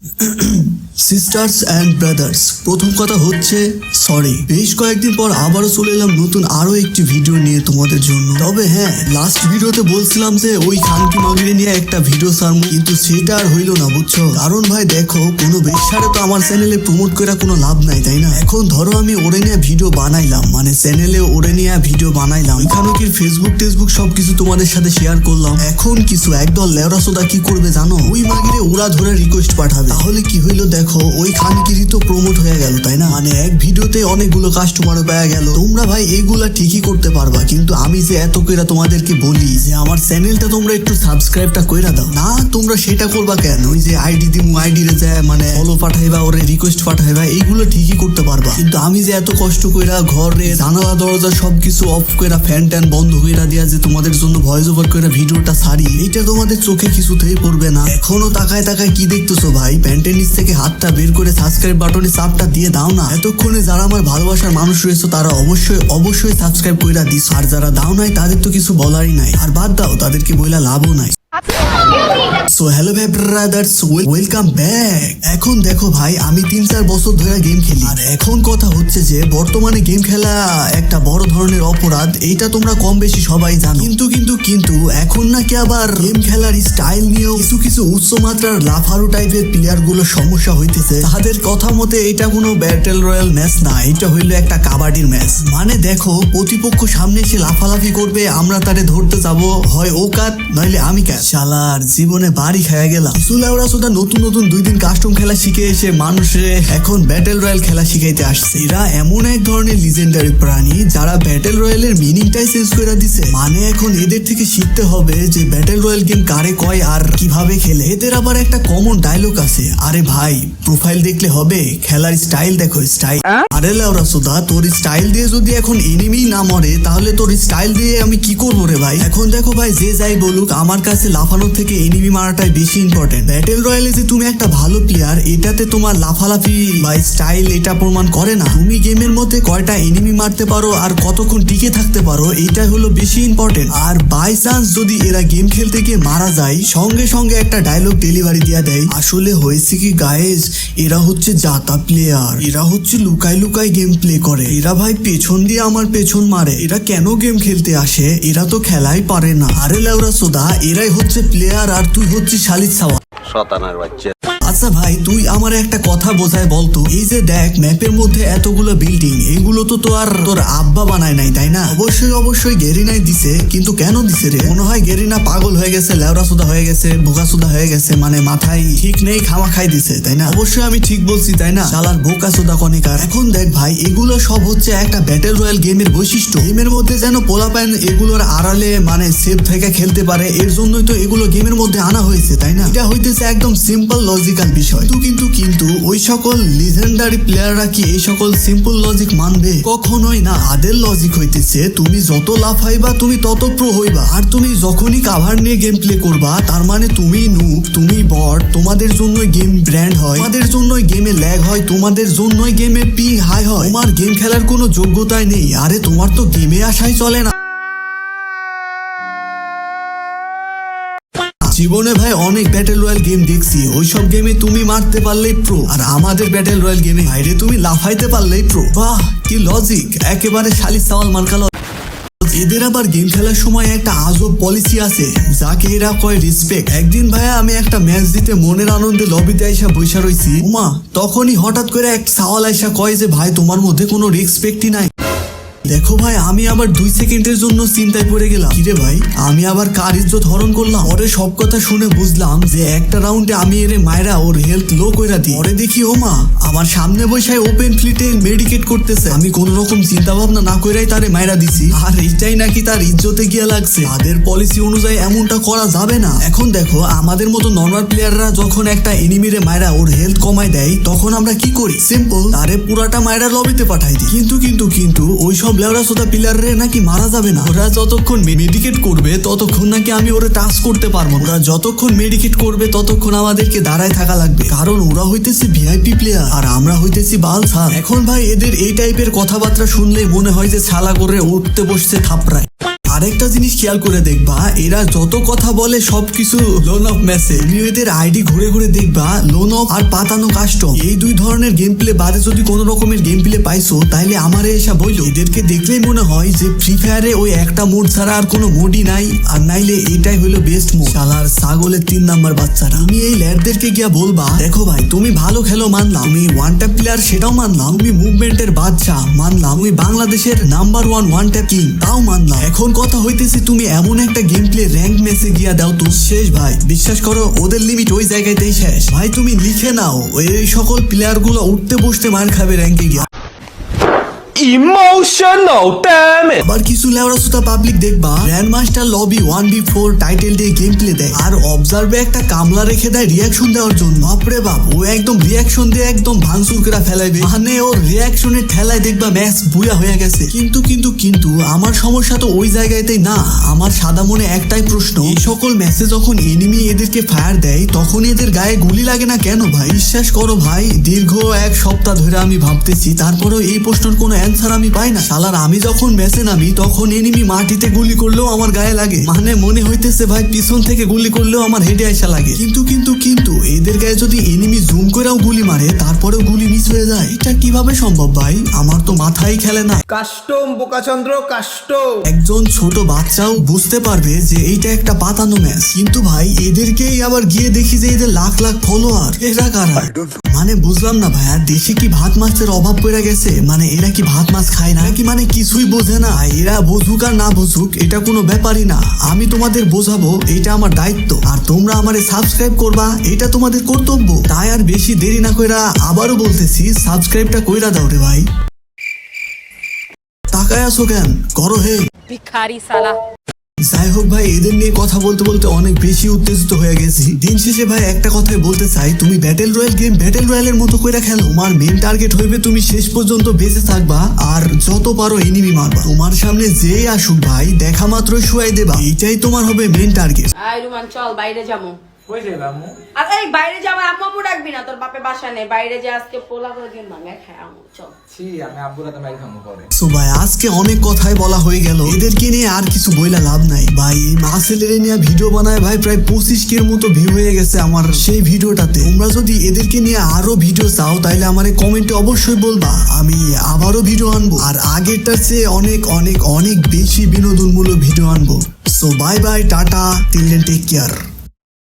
Sisters and brothers, প্রথম কথা হচ্ছে সরি। বেশ কয়েকদিন পর আবারও চলে এলাম নতুন আরো একটি ভিডিও নিয়ে তোমাদের জন্য। তবে হ্যাঁ, লাস্ট ভিডিওতে বলছিলাম যে ওই খানকি মাগিরে নিয়ে একটা ভিডিও সারমু, কিন্তু সেটা আর হইলো না, বুঝছো? কারণ ভাই দেখো, কোনো বেশারে তো আমার চ্যানেলে প্রমোট করে কোনো লাভ নাই, তাই না? এখন ধরো আমি ওরে নিয়ে ভিডিও বানাইলাম, মানে চ্যানেলে ওরে নিয়ে ভিডিও বানাইলাম, ওইখানে কি ফেসবুক টেসবুক সবকিছু তোমাদের সাথে শেয়ার করলাম। এখন কিছু একদল লেওরা সোদা কি করবে জানো? ওই মাগিরে ওরা ধরে রিকোয়েস্ট পাঠাবে। তাহলে কি হইলো দেখো, ওই খানকিরই তো প্রমোট হয়ে গেল, তাই না? মানে এক ভিডিওতে অনেকগুলো কাস্টমারও পেয়ে গেল। তোমরা ভাই এইগুলা ঠিকই করতে পারবা, কিন্তু আমি যে এত কইরা তোমাদেরকে বলি যে আমার চ্যানেলটা তোমরা একটু সাবস্ক্রাইবটা কইরা দাও, না তোমরা সেটা করবা কেন? ওই যে আইডি দিমু, আইডি রে যায় মানে ফলো পাঠাইবা, ওরে রিকোয়েস্ট পাঠাইবা, এইগুলো ঠিকই করতে পারবা। কিন্তু আমি যে এত কষ্ট কইরা ঘরে জানালা দরজা সবকিছু অফ কইরা ফ্যান ট্যান বন্ধ কইরা দিয়া যে তোমাদের জন্য ভয়েস ওভার কইরা ভিডিওটা ছাড়ি, এটা তোমাদের চোখে কিছুতেই পড়বে না। এখনো তাকায় তাকায় কি দেখতেছো ভাই? প্যান্টের নিচ থেকে হাতটা বের করে সাবস্ক্রাইব বাটনে চাপটা দিয়ে দাও না। এতক্ষণে যারা আমার ভালোবাসার মানুষ রয়েছে তারা অবশ্যই সাবস্ক্রাইব কইরা দিস, আর যারা দাও নাই তাদের তো কিছু বলারই নাই, আর বাদ দাও, তাদেরকে বইলা লাভও নাই। সো হ্যালো ভাই ব্রাদার্স, ওয়েলকাম ব্যাক। এখন দেখো ভাই, আমি 3-4 বছর ধরে গেম খেলি, আর এখন কথা হচ্ছে যে বর্তমানে গেম খেলা একটা বড় ধরনের অপরাধ, এইটা তোমরা কম বেশি সবাই জানো। কিন্তু এখন নাকি আবার গেম খেলার স্টাইল নিয়েও কিছু উচ্চ মাত্রার লাফারু টাইপের প্লেয়ার গুলো সমস্যা হইতেছে। তাদের কথা মতে এটা কোনো ব্যাটেল রয়্যাল ম্যাচ না, এটা হইলো একটা কাবাডির ম্যাচ। মানে দেখো, প্রতিপক্ষ সামনে এসে লাফালাফি করবে, আমরা তারে ধরতে যাব, হয় ও কাত নইলে আমি কাত। শালার জীবনে বাড়ি খেয়ে গেলাম। ওরা শুধু নতুন 2 দিন কাস্টম খেলা শিখে এসে মানুষে এখন ব্যাটেল রয়্যাল খেলা শিখাইতে আসছে। এরা এমন এক ধরনের লিজেন্ডারি প্রাণী যারা ব্যাটেল রয়্যালের মিনিংটাই চেঞ্জ করে দিছে। মানে এখন এদের থেকে শিখতে হবে যে ব্যাটেল রয়্যাল গেম কারে কয় আর কিভাবে খেলে। এদের আবার একটা কমন ডায়লগ আছে, আরে ভাই প্রোফাইল দেখলে হবে, খেলার স্টাইল দেখো স্টাইল। আরে লাউরা সুদা, তোর স্টাইল দিয়ে যদি এখন এনিমি না মরে, তাহলে তোর স্টাইল দিয়ে আমি কি করবো রে ভাই? এখন দেখো ভাই, যে যাই বলুক, আমার কাছে লাফানোর থেকে এনিমি মারাটাই বেশি ইম্পর্টেন্ট। ব্যাটেল রয়্যালে যে তুমি একটা ভালো প্লেয়ার, এটাতে তোমার লাফালাফি বা স্টাইল এটা প্রমাণ করে না। তুমি গেমের মধ্যে কয়টা এনিমি মারতে পারো আর কতক্ষণ টিকে থাকতে পারো, এটাই হলো বেশি ইম্পর্টেন্ট। আর বাই চান্স যদি এরা গেম খেলতে গিয়ে মারা যায়, সঙ্গে সঙ্গে একটা ডায়লগ ডেলিভারি দিয়ে দেয়, আসলে হয়েছে কি গাইস, এরা হচ্ছে জাতা প্লেয়ার, এরা হচ্ছে লুকাই লুকাই গেম প্লে করে, এরা ভাই পেছন দিয়ে আমার পেছন মারে, এরা কেন গেম খেলতে আসে, এরা তো খেলাই পারে না। আরে লেওরা সোদা, এরাই হচ্ছে প্লেয়ার আর তুই হচ্ছিস শালিক ছাওয়া, শতানার বাচ্চা। আচ্ছা ভাই, তুই আমার একটা কথা বোঝায় বলতো, এই যে দেখ ম্যাপের মধ্যে এতগুলো বিল্ডিং, এগুলো তো তোর আব্বা বানায় নাই, তাই না? অবশ্যই গেরিনাই দিছে, কিন্তু কেন দিছে রে? মনে হয় গেরিনা পাগল হয়ে গেছে, লেওরা সুদা হয়ে গেছে, বোকা সুদা হয়ে গেছে, মানে মাথায় ঠিক নেই, খামা খাই দিছে, তাই না? অবশ্যই আমি ঠিক বলছি, তাই না? শালার বোকা সুদা কনিকার। এখন দেখ ভাই, এগুলো সব হচ্ছে একটা ব্যাটেল রয়্যাল গেমের বৈশিষ্ট্য। গেমের মধ্যে যেন পোলাপান এগুলোর আড়ালে মানে সেফ থেকে খেলতে পারে, এর জন্যই তো এগুলো গেমের মধ্যে আনা হয়েছে, তাই না? এটা হইতেছে একদম সিম্পল লজিক্যাল বিষয়। কিন্তু ওই সকল লিজেন্ডারি প্লেয়াররা কি এই সকল সিম্পল লজিক মানবে? কখনোই না। তাদের লজিক হইতেছে তুমি যত লাফাইবা তুমি তত প্রো হইবা, আর তুমি যখনই কাভার নিয়ে গেম প্লে করবা, তার মানে তুমি নুব, তুমি বট, তোমাদের জন্যই গেম ব্র্যান্ড হয়, তোমাদের জন্যই গেমে ল্যাগ হয়, তোমাদের জন্যই গেমে পিং হাই হয়, তোমার গেম খেলার কোনো যোগ্যতাই নেই। আরে তোমার তো গেমে আসাই চলে না। জীবনে ভাই অনেক ব্যাটেল রয়্যাল গেম দেখছি, ওইসব গেমে তুমি মারতে পারলেই প্রো, আর আমাদের ব্যাটেল রয়্যাল গেমে বাইরে তুমি লাফাইতে পারলেই প্রো। বাহ, কি লজিক, একেবারে শালি সাওয়াল মার্কাল। এদের আবার গেম খেলার সময় একটা আজব পলিসি আছে, যাকে এরা কয় রেসপেক্ট। একদিন ভাইয়া আমি একটা ম্যাচ দিতে মনের আনন্দে লবিতে আইসা বৈশা রইছি, উমা তখনই হঠাৎ করে এক সাওয়াল আইসা কয় যে ভাই তোমার মধ্যে কোনো রেসপেক্টই নাই। দেখো ভাই, আমি আবার 2 সেকেন্ডের জন্য চিন্তায় পড়ে গেলাম, কিরে ভাই আমি আবার কার ইজ্জত হরণ করলাম? ওরে সব কথা শুনে বুঝলাম যে একটা রাউন্ডে আমি এরে মায়েরা ওর হেলথ লো কইরা দিই। ওরে দেখি ওমা আমার সামনে বসায় ওপেন ফ্লিটে মেডিকেট করতেছে, আমি কোন রকম চিন্তা ভাবনা না কইরাই তারে মায়েরা দিছি, আর এইটাই নাকি তার ইজ্জতে গিয়া লাগছে। তাদের পলিসি অনুযায়ী এমনটা করা যাবে না। এখন দেখো, আমাদের মতো নর্মাল প্লেয়াররা যখন একটা এনিমিরে মায়েরা ওর হেলথ কমায় দেয়, তখন আমরা কি করি? সিম্পল, তারে পুরাটা মায়েরা লবিতে পাঠাই দিই। কিন্তু ওইসব লেওরা সোদা প্লেয়াররে নাকি মারা যাবে না, ওরা যতক্ষণ মেডিকেট করবে ততক্ষণ নাকি আমি ওরে টাচ করতে পারবো না। ওরা যতক্ষণ মেডিকেট করবে ততক্ষণ আমাদেরকে দাঁড়ায় থাকা লাগবে, কারণ ওরা হইতেছে ভিআইপি প্লেয়ার আর আমরা হইতেছি বালসা। এখন ভাই এদের এই টাইপের কথাবার্তা শুনলেই মনে হয় যে ছালা করে উঠতে বসছে থাপড়ায়। আর আরেকটা জিনিস খেয়াল করে দেখবা, এরা যত কথা বলে সবকিছু লোন অফ ম্যাসে। এদের আইডি ঘুরে ঘুরে দেখবা লোন অফ আর পাতানো কাস্টম, এই দুই ধরনের গেম প্লে বাদে যদি কোনো রকমের গেম প্লে পাইছো তাইলে আমারে এসা বইলো। এদেরকে দেখলেই মনে হয় যে ফ্রি ফায়ারে ওই একটা মোড ছাড়া আর কোনো মোডই নাই, আর নাইলে এটাই হলো বেস্ট মোড। শালার ছাগলের 3 নাম্বার বাচ্চারা। তুমি এই ল্যাডদেরকে গিয়া বলবা, দেখো ভাই তুমি ভালো খেলো মানলাম, তুমি ওয়ান ট্যাপ প্লেয়ার সেটাও মানলাম, তুমি মুভমেন্টের বাদশা মানলাম, তুমি বাংলাদেশের নাম্বার 1 ওয়ান ট্যাপ কিং তাও মানলাম। এখন কথা হইতেছে তুমি এমন একটা গেম প্লে র্যাঙ্ক ম্যাচে গিয়া দাও তো শেষ ভাই। বিশ্বাস করো ওদের লিমিট ওই জায়গাতেই শেষ ভাই। তুমি লিখে নাও এই সকল প্লেয়ার গুলো উঠতে বসতে মার খাবে র্যাঙ্কে গিয়া। Emotional damn it! আবার কিছু লেওড়া সুতা পাবলিক দেখবা grand master lobby 1v4 title দিয়ে গেম প্লে দেয়, আর অবজার্ভে একটা কামলা রেখে দেয় রিয়াকশন দেওয়ার জন্য। বাপরে বাপ, ও একদম রিয়াকশন দিয়ে একদম ভাঙচুর করে ফেলাইবে, মানে ওর রিয়াকশনের ঠেলায় দেখবা ম্যাচ বুয়া হয়ে গেছে। কিন্তু আমার সমস্যা তো ওই জায়গাতেই না। আমার সাদা মনে একটাই প্রশ্ন, এই সকল ম্যাচে যখন এনিমি এদেরকে ফায়ার দেয় তখন এদের গায়ে গুলি লাগে না কেন ভাই? বিশ্বাস করো ভাই, দীর্ঘ 1 সপ্তাহ ধরে আমি ভাবতেছি, তারপরেও এই প্রশ্নের কোনো অ্যান্সার আমি পাই না। শালার আমি যখন ম্যাচে নামি তখন এনিমি মাটিতে গুলি করলেও আমার গায়ে লাগে, মানে মনে হইতেছে ভাই পিছন থেকে গুলি করলেও আমার হেডে আসা লাগে। কিন্তু এদের গায়ে যদি এনিমি জুম করেও গুলি মারে তারপরেও গুলি মিস হয়ে যায়, এটা কিভাবে সম্ভব ভাই? আমার তো মাথায় খেলে না। কাস্টম বোকাচন্দ্র কাস্টম। একজন ছোট বাচ্চাও বুঝতে পারবে যে এইটা একটা পাতানো ম্যাচ, কিন্তু ভাই এদেরকেই আবার গিয়ে দেখি যে এদের লাখ লাখ ফলোয়ার। এরা কারা? মানে বুঝলাম না ভাইয়া, দেশে কি ভাত মাছের অভাব পড়ে গেছে? মানে এরা কি ভাত মাছ খায় না কি? মানে কিছুই বোঝে না। এরা বুঝুক আর না বুঝুক এটা কোনো ব্যাপারই না, আমি তোমাদের বোঝাবো, এটা আমার দায়িত্ব, আর তোমরা আমারে সাবস্ক্রাইব করবা এটা তোমাদের কর্তব্য। তাই আর বেশি দেরি না কইরা আবারও বলতেছি, সাবস্ক্রাইবটা কইরা দাও রে ভাই। তাকায় আছো কেন? করো হে। ভিখারি সালা। যাই হোক ভাই, এদের নিয়ে কথা বলতে বলতে অনেক বেশি উত্তেজিত হয়ে গেছি। দিন শেষে ভাই একটা কথাই বলতে চাই, তুমি ব্যাটেল রয়্যাল গেম ব্যাটেল রয়্যালের মতো কইরা খেলো। তোমার মেন টার্গেট হইবে তুমি শেষ পর্যন্ত বেঁচে থাকবা আর যত পারো এনিমি মারবা। তোমার সামনে যেই আসুক ভাই দেখা মাত্রই শুয়াই দেবা, এইটাই তোমার হবে মেন টার্গেট। আই রুমান চল বাইরে যাবো। কই যাইবা আম্মু? আরে বাইরে যাবো, আম্মু ডাকবি না, তোর বাপে বাসা নেই। বাইরে যা, আজকে পোলা করে দিন ভাঙা খাই আম্মু চল। ছি আমি আব্বুরা তো মাইর খামু পরে। সো ভাই আজকে অনেক কথাই বলা হয়ে গেল, এদেরকে নিয়ে আর কিছু বইলা লাভ নাই ভাই। এই মাসেলের নিয়ে ভিডিও বানায় ভাই প্রায় 25K এর মতো ভিউ হয়ে গেছে আমার সেই ভিডিওটাতে। তোমরা যদি এদেরকে নিয়ে আরো ভিডিও চাও তাইলে আমারে কমেন্টে অবশ্যই বলবা, আমি আবারও ভিডিও আনবো, আর আগেরটার চেয়ে অনেক অনেক অনেক বেশি বিনোদনমূলক ভিডিও আনবো। So bye bye, tata, till then take care.